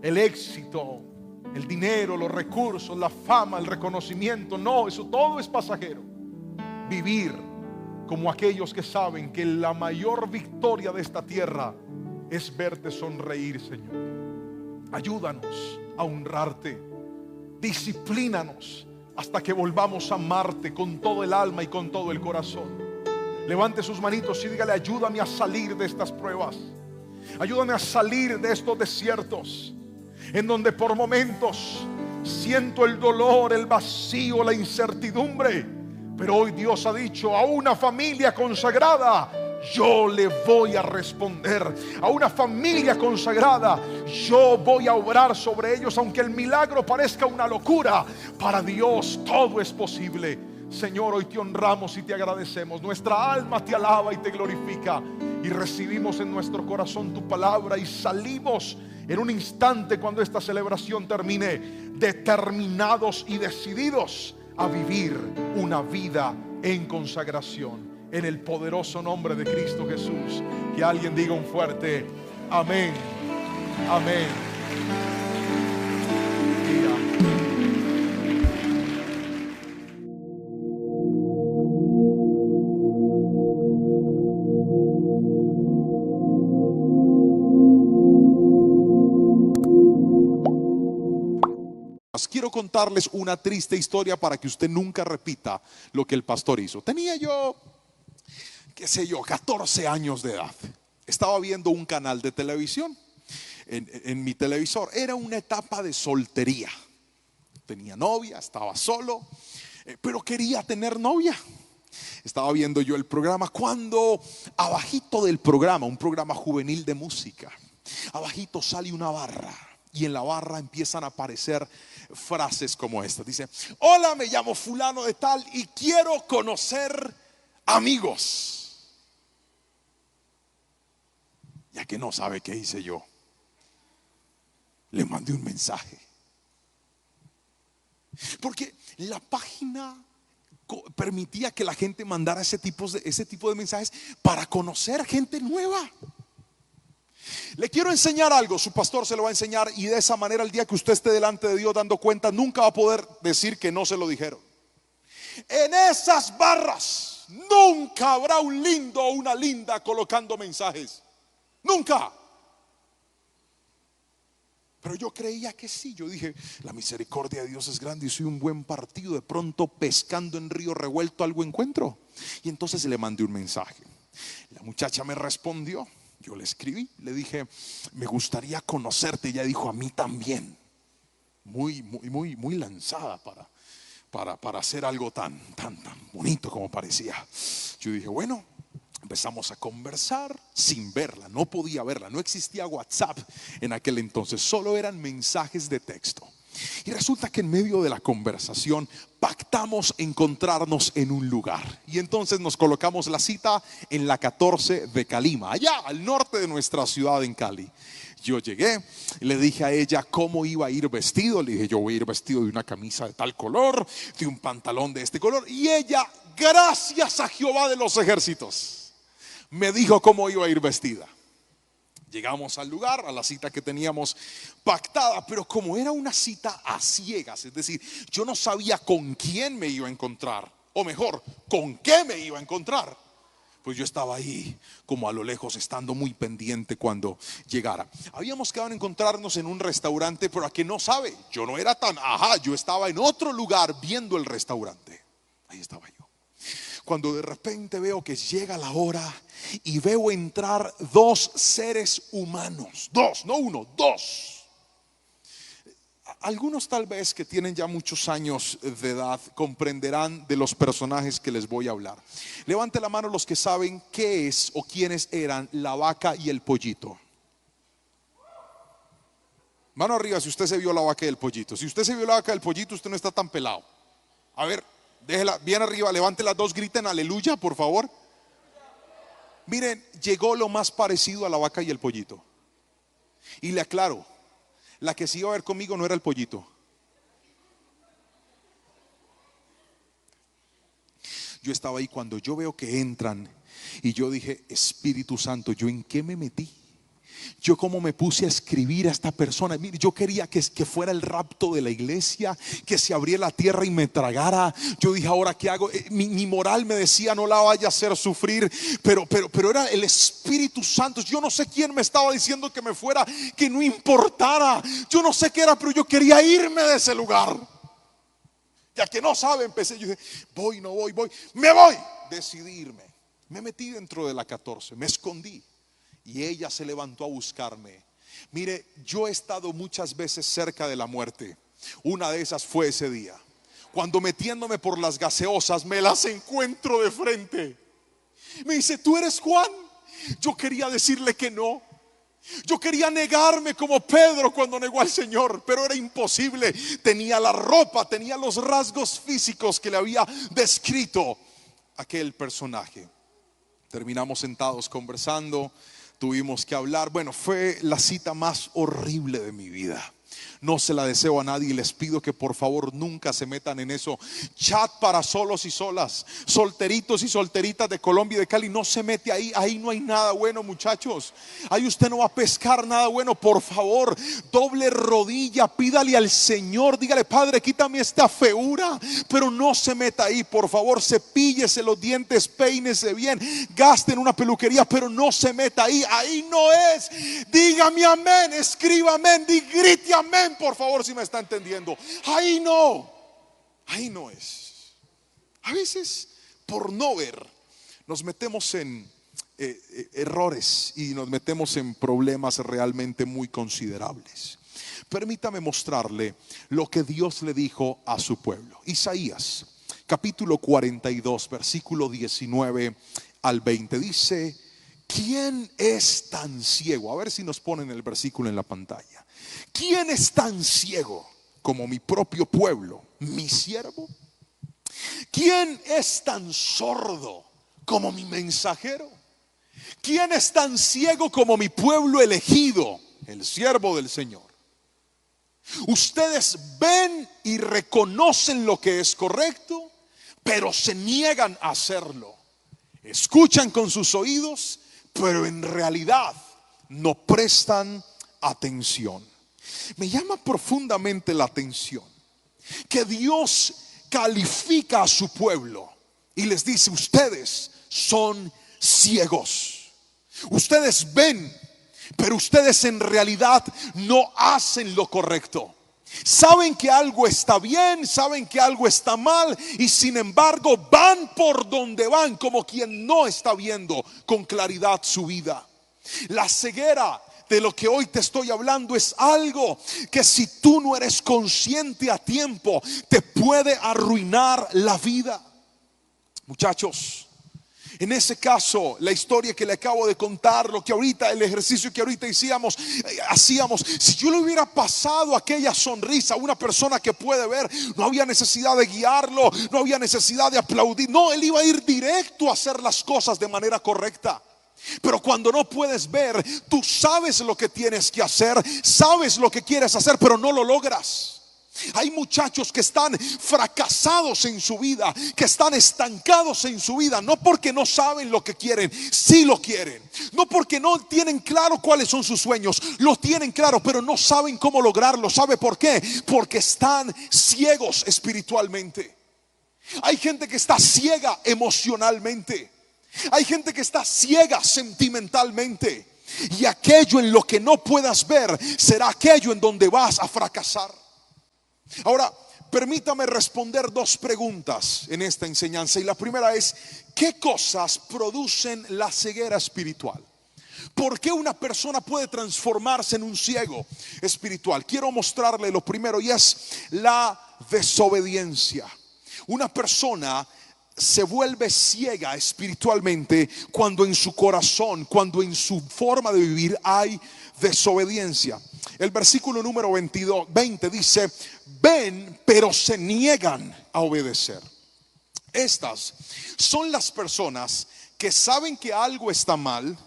el éxito, el dinero, los recursos, la fama, el reconocimiento. No, eso todo es pasajero. Vivir como aquellos que saben que la mayor victoria de esta tierra es verte sonreír, Señor. Ayúdanos a honrarte. Disciplínanos hasta que volvamos a amarte con todo el alma y con todo el corazón. Levante sus manitos y dígale: ayúdame a salir de estas pruebas. Ayúdame a salir de estos desiertos en donde por momentos siento el dolor, el vacío, la incertidumbre. Pero hoy Dios ha dicho: a una familia consagrada yo le voy a responder. A una familia consagrada yo voy a obrar sobre ellos. Aunque el milagro parezca una locura, para Dios todo es posible. Señor, hoy te honramos y te agradecemos. Nuestra alma te alaba y te glorifica, y recibimos en nuestro corazón tu palabra y salimos en un instante, cuando esta celebración termine, determinados y decididos a vivir una vida en consagración, en el poderoso nombre de Cristo Jesús. Que alguien diga un fuerte amén. Amén. Quiero contarles una triste historia para que usted nunca repita lo que el pastor hizo. Tenía yo, qué sé yo, 14 años de edad. Estaba viendo un canal de televisión en mi televisor. Era una etapa de soltería. Tenía novia, estaba solo, pero quería tener novia. Estaba viendo yo el programa cuando abajito del programa, un programa juvenil de música, abajito sale una barra. Y en la barra empiezan a aparecer frases como esta. Dice: hola, me llamo fulano de tal y quiero conocer amigos. Ya que no sabe qué hice yo, le mandé un mensaje. Porque la página permitía que la gente mandara ese tipo de mensajes para conocer gente nueva. Le quiero enseñar algo, su pastor se lo va a enseñar, y de esa manera el día que usted esté delante de Dios dando cuenta, nunca va a poder decir que no se lo dijeron. En esas barras nunca habrá un lindo o una linda colocando mensajes. Nunca. Pero yo creía que sí. Yo dije: la misericordia de Dios es grande y soy un buen partido. De pronto, pescando en río revuelto, algo encuentro. Y entonces le mandé un mensaje. La muchacha me respondió. Yo le escribí, le dije: me gustaría conocerte. Ella dijo: a mí también. Muy lanzada para hacer algo tan bonito como parecía. Yo dije: bueno, empezamos a conversar sin verla. No podía verla, no existía WhatsApp en aquel entonces, solo eran mensajes de texto. Y resulta que en medio de la conversación pactamos encontrarnos en un lugar. Y entonces nos colocamos la cita en la 14 de Calima, allá al norte de nuestra ciudad en Cali. Yo llegué, le dije a ella cómo iba a ir vestido. Le dije: yo voy a ir vestido de una camisa de tal color, de un pantalón de este color. Y ella, gracias a Jehová de los ejércitos, me dijo cómo iba a ir vestida. Llegamos al lugar, a la cita que teníamos pactada, pero como era una cita a ciegas, es decir, yo no sabía con quién me iba a encontrar, o mejor, con qué me iba a encontrar, pues yo estaba ahí como a lo lejos, estando muy pendiente cuando llegara. Habíamos quedado en encontrarnos en un restaurante, pero a que no sabe, yo no era tan yo estaba en otro lugar viendo el restaurante. Ahí estaba yo, cuando de repente veo que llega la hora y veo entrar dos seres humanos. Dos, no uno, dos. Algunos tal vez que tienen ya muchos años de edad comprenderán de los personajes que les voy a hablar. Levante la mano los que saben qué es o quiénes eran la vaca y el pollito. Mano arriba si usted se vio la vaca y el pollito. Si usted se vio la vaca y el pollito, usted no está tan pelado. A ver, déjela bien arriba, levante las dos, griten aleluya, por favor. Miren, llegó lo más parecido a la vaca y el pollito. Y le aclaro, la que se iba a ver conmigo no era el pollito. Yo estaba ahí cuando yo veo que entran y yo dije, Espíritu Santo, ¿yo en qué me metí? Yo como me puse a escribir a esta persona. Mire, yo quería que fuera el rapto de la iglesia, que se abriera la tierra y me tragara. Yo dije, ahora qué hago. Mi moral me decía, no la vaya a hacer sufrir, pero era el Espíritu Santo. Yo no sé quién me estaba diciendo que me fuera, que no importara. Yo no sé qué era, pero yo quería irme de ese lugar. Ya que no sabe, empecé, yo dije, voy, no voy, me voy. Decidí irme. Me metí dentro de la 14, me escondí. Y ella se levantó a buscarme. Mire, yo he estado muchas veces cerca de la muerte. Una de esas fue ese día, cuando metiéndome por las gaseosas me las encuentro de frente. Me dice, ¿tú eres Juan? Yo quería decirle que no. Yo quería negarme como Pedro cuando negó al Señor, pero era imposible. Tenía la ropa, tenía los rasgos físicos que le había descrito aquel personaje. Terminamos sentados conversando. Tuvimos que hablar. Bueno, fue la cita más horrible de mi vida. No se la deseo a nadie y les pido que por favor nunca se metan en eso. Chat para solos y solas, solteritos y solteritas de Colombia y de Cali, no se mete ahí. Ahí no hay nada bueno, muchachos. Ahí usted no va a pescar nada bueno. Por favor, doble rodilla, pídale al Señor, dígale, Padre, quítame esta feura, pero no se meta ahí. Por favor, cepíllese los dientes, peínese bien, gaste en una peluquería, pero no se meta ahí. Ahí no es. Dígame amén, escriba amén, grite amén, por favor, si me está entendiendo. Ahí no es. A veces por no ver nos metemos en errores y nos metemos en problemas realmente muy considerables. Permítame mostrarle lo que Dios le dijo a su pueblo. Isaías capítulo 42 versículo 19 al 20 dice: ¿quién es tan ciego? A ver si nos ponen el versículo en la pantalla. ¿Quién es tan ciego como mi propio pueblo, mi siervo? ¿Quién es tan sordo como mi mensajero? ¿Quién es tan ciego como mi pueblo elegido, el siervo del Señor? Ustedes ven y reconocen lo que es correcto, pero se niegan a hacerlo. Escuchan con sus oídos, pero en realidad no prestan atención. Me llama profundamente la atención que Dios califica a su pueblo y les dice: ustedes son ciegos. Ustedes ven, pero ustedes en realidad no hacen lo correcto. Saben que algo está bien, saben que algo está mal, y sin embargo van por donde van como quien no está viendo con claridad su vida. La ceguera de lo que hoy te estoy hablando es algo que, si tú no eres consciente a tiempo, te puede arruinar la vida. Muchachos, en ese caso, la historia que le acabo de contar, lo que ahorita, el ejercicio que ahorita hacíamos, si yo le hubiera pasado aquella sonrisa a una persona que puede ver, no había necesidad de guiarlo, no había necesidad de aplaudir. No, él iba a ir directo a hacer las cosas de manera correcta. Pero cuando no puedes ver, tú sabes lo que tienes que hacer, sabes lo que quieres hacer, pero no lo logras. Hay muchachos que están fracasados en su vida, que están estancados en su vida, no porque no saben lo que quieren, sí lo quieren. No porque no tienen claro cuáles son sus sueños, lo tienen claro, pero no saben cómo lograrlo. ¿Sabe por qué? Porque están ciegos espiritualmente. Hay gente que está ciega emocionalmente. Hay gente que está ciega sentimentalmente. Y aquello en lo que no puedas ver será aquello en donde vas a fracasar. Ahora, permítame responder dos preguntas en esta enseñanza. Y la primera es: ¿qué cosas producen la ceguera espiritual? ¿Por qué una persona puede transformarse en un ciego espiritual? Quiero mostrarle lo primero, y es la desobediencia. Una persona se vuelve ciega espiritualmente cuando en su corazón, cuando en su forma de vivir hay desobediencia. El versículo número 20 dice: ven, pero se niegan a obedecer. Estas son las personas que saben que algo está mal,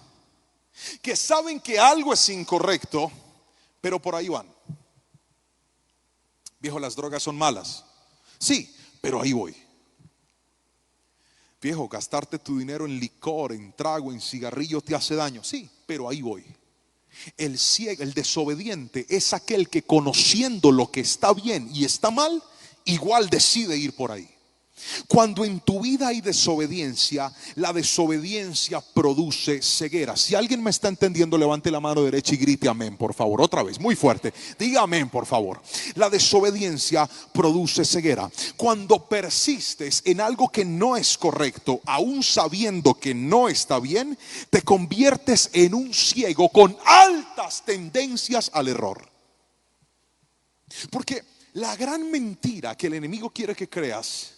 que saben que algo es incorrecto, pero por ahí van. Viejo, las drogas son malas. Sí, pero ahí voy. Viejo, gastarte tu dinero en licor, en trago, en cigarrillo te hace daño. Sí, pero ahí voy. El ciego, el desobediente es aquel que, conociendo lo que está bien y está mal, igual decide ir por ahí. Cuando en tu vida hay desobediencia, la desobediencia produce ceguera. Si alguien me está entendiendo, levante la mano derecha y grite amén, por favor. Otra vez, muy fuerte. Diga amén, por favor. La desobediencia produce ceguera. Cuando persistes en algo que no es correcto, aún sabiendo que no está bien, te conviertes en un ciego con altas tendencias al error. Porque la gran mentira que el enemigo quiere que creas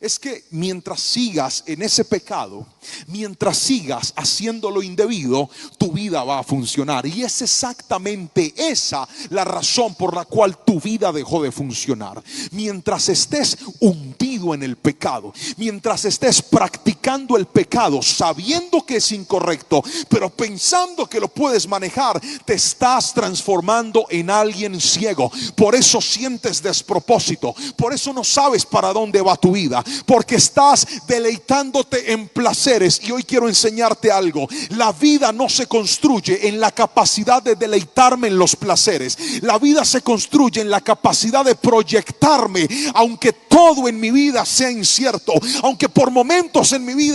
es que mientras sigas en ese pecado, mientras sigas haciendo lo indebido, tu vida va a funcionar. Y es exactamente esa la razón por la cual tu vida dejó de funcionar. Mientras estés hundido en el pecado, mientras estés practicando el pecado, sabiendo que es incorrecto, pero pensando que lo puedes manejar, te estás transformando en alguien ciego. Por eso sientes despropósito, por eso no sabes para dónde va tu vida, porque estás deleitándote en placeres. Y hoy quiero enseñarte algo: la vida no se construye en la capacidad de deleitarme en los placeres. La vida se construye en la capacidad de proyectarme, aunque todo en mi vida sea incierto, aunque por momentos en mi vida